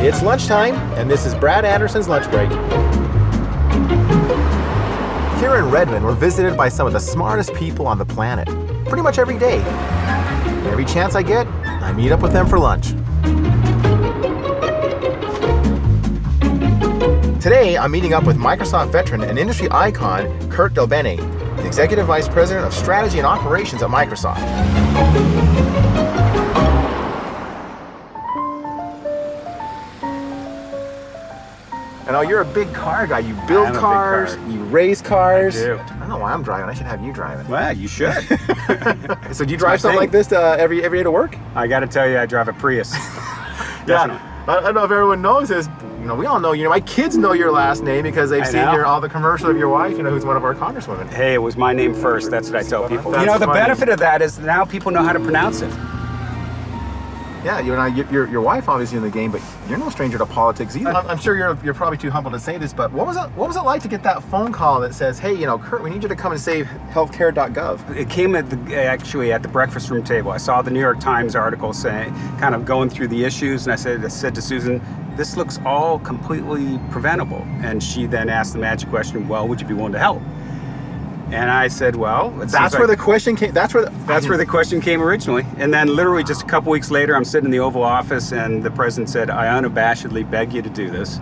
It's lunchtime, and this is Brad Anderson's Lunch Break. Here in Redmond, we're visited by some of the smartest people on the planet, pretty much every day. Every chance I get, I meet up with them for lunch. Today, I'm meeting up with Microsoft veteran and industry icon, Kurt Delbene, the Executive Vice President of Strategy and Operations at Microsoft. I know you're a big car guy. You build cars, you race cars. I do. I don't know why I'm driving. I should have you driving. Well, you should. So do you drive something like this every day to work? I got to tell you, I drive a Prius. Yeah. I don't know if everyone knows this. We all know. My kids know your last name because they've seen all the commercial of your wife. Who's one of our congresswomen. Hey, it was my name first. That's what I tell people. That's the funny. benefit of that is now people know how to pronounce it. Yeah, your wife obviously in the game, but you're no stranger to politics either. I'm sure you're probably too humble to say this, but what was it like to get that phone call that says, "Hey, Kurt, we need you to come and save healthcare.gov"? It came actually at the breakfast room table. I saw the New York Times article saying, kind of going through the issues, and I said to Susan, "This looks all completely preventable." And she then asked the magic question, "Well, would you be willing to help?" And I said, "Well, that's where the question came. That's where the question came originally." And then, literally, just a couple weeks later, I'm sitting in the Oval Office, and the president said, "I unabashedly beg you to do this."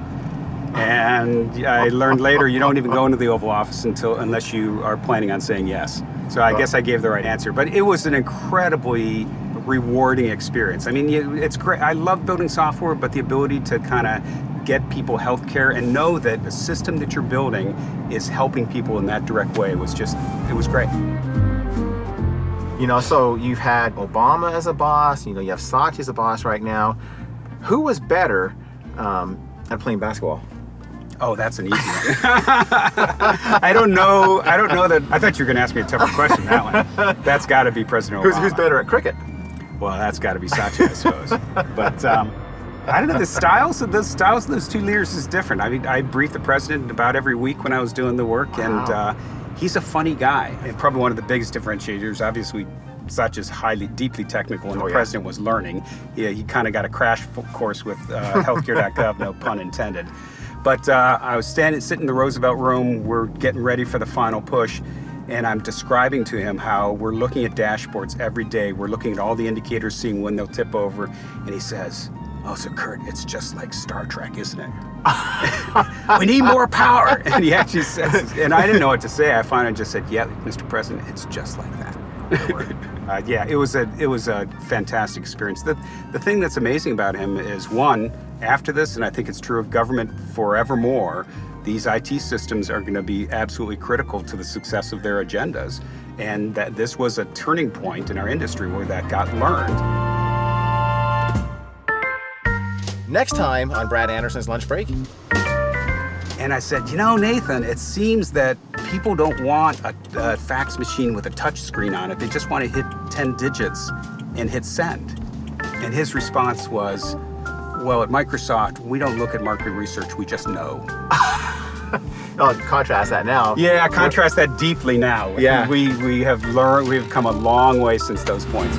And I learned later, you don't even go into the Oval Office unless you are planning on saying yes. So I guess I gave the right answer. But it was an incredibly rewarding experience. I mean, it's great. I love building software, but the ability to kind of get people health care and know that the system that you're building is helping people in that direct way it was great. So you've had Obama as a boss, you have Satya as a boss right now. Who was better at playing basketball? Oh, that's an easy one. I don't know that. I thought you were going to ask me a tougher question, that one. That's got to be President Obama. Who's better at cricket? Well, that's got to be Satya, I suppose. But I don't know, the styles of those two leaders is different. I mean, I briefed the president about every week when I was doing the work, and he's a funny guy. And probably one of the biggest differentiators, obviously, Satya's deeply technical, and the president was learning. He kind of got a crash course with healthcare.gov, no pun intended. But I was sitting in the Roosevelt room, we're getting ready for the final push, and I'm describing to him how we're looking at dashboards every day. We're looking at all the indicators, seeing when they'll tip over, and he says, "Oh, so Kurt, it's just like Star Trek, isn't it? We need more power." And he actually says, and I didn't know what to say. I finally just said, "Yeah, Mr. President, it's just like that." It was a fantastic experience. The thing that's amazing about him is, one, after this, and I think it's true of government forevermore, these IT systems are going to be absolutely critical to the success of their agendas, and that this was a turning point in our industry where that got learned. Next time on Brad Anderson's Lunch Break. And I said, Nathan, it seems that people don't want a fax machine with a touch screen on it. They just want to hit 10 digits and hit send. And his response was, "Well, at Microsoft, we don't look at market research, we just know." Contrast that now. Yeah, contrast that deeply now. Yeah. We have learned, we've come a long way since those points.